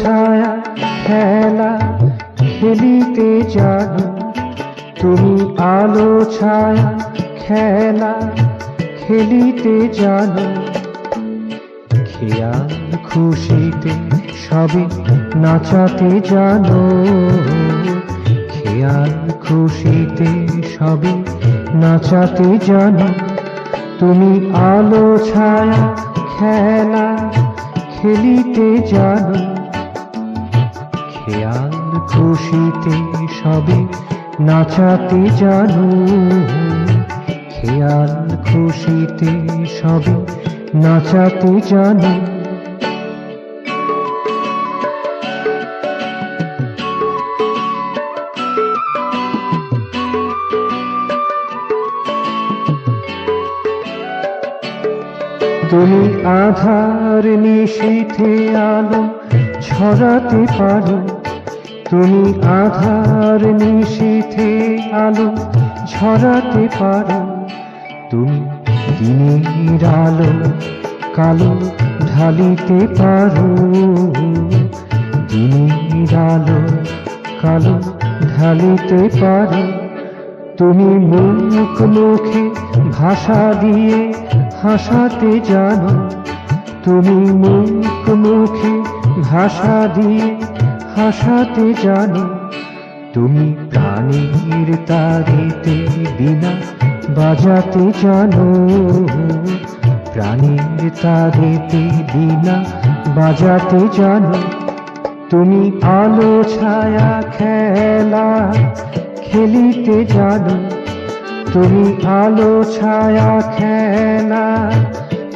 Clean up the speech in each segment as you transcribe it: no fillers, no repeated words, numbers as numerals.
ছায়া খেলা খেলিতে জানো, তুমি আলো ছায়া খেলা খেলিতে জানো। খেয়াল খুশিতে সবে নাচাতে জানো, খেয়াল খুশিতে সবে নাচাতে জানো। তুমি আলো ছায়া খেলা খেলিতে জানো, খেয়াল খুশিতে সবে নাচাতে জানো। খেয়াল খুশিতে সবে নাচাতে জানো। তুমি আধার নিশীথে আলো ছড়াতে পারো, তুমি আধার নিশীথে আলো ছড়াতে পারো। তুমি দিনের আলো কালো ঢালিতে পারো, দিনের আলো কালো ঢালিতে পারো। তুমি মুখ মুখে ভাষা দিয়ে হাসাতে জানো, তুমি মুখ মুখে ভাষা দিয়ে হাসাতে জানো। তুমি প্রাণীর তারিতে বীণা বাজাতে জানো, প্রাণীর তারিতে বীণা বাজাতে জানো। তুমি আলো ছায়া খেলা খেলিতে জানো, তুমি আলো ছায়া খেলা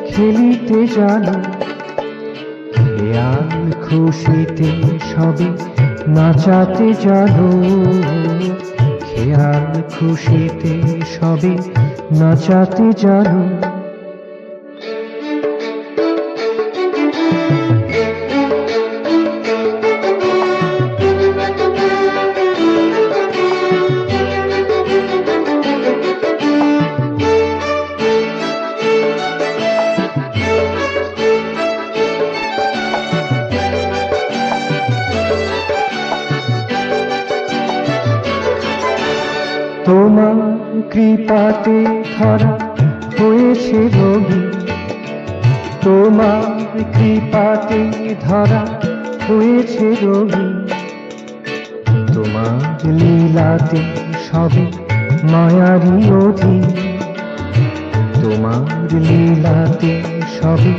খেলিতে জানো। খেয়াল খুশিতে সবে নাচাতে জানো, খেয়াল খুশিতে সবে নাচাতে জানো। তোমার কৃপাতে ধরা হয়েছে রবি, তোমার কৃপাতে ধরা হয়েছে রবি। তোমার লীলাতে সবে মায়ারি অধীন, তোমার লীলাতে সবে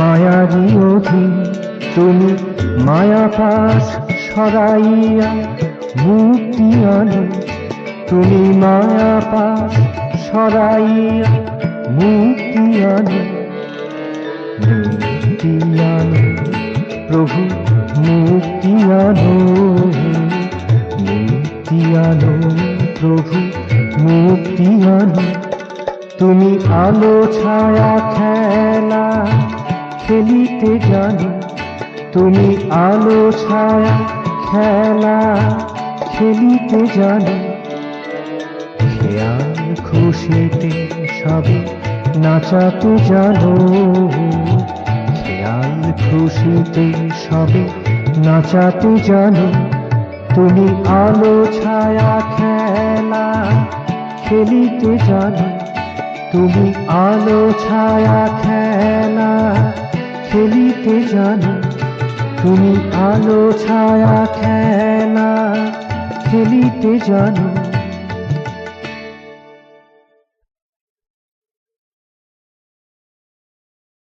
মায়ারি অধীন। তুমি মায়া পাশ সরাইয়া মুক্তি আনো, তুমি মায়া পাশ সরাইয়া মুক্তি আনো। মুক্তি আনো প্রভু মুক্তি আনো, মুক্তি আনো প্রভু মুক্তি আনো। তুমি আলো ছায়া খেলা খেলিতে জানো, তুমি আলো ছায়া খেলা খেলিতে জানো। খেয়াল খুশিতে সবে নাচাতে জানো, খেয়াল খুশিতে সবে নাচাতে জানো। তুমি আলো ছায়া খেলা খেলিতে জানো, তুমি আলো ছায়া খেলা খেলিতে জানো। তুমি আলো ছায়া খেলা খেলিতে জানো।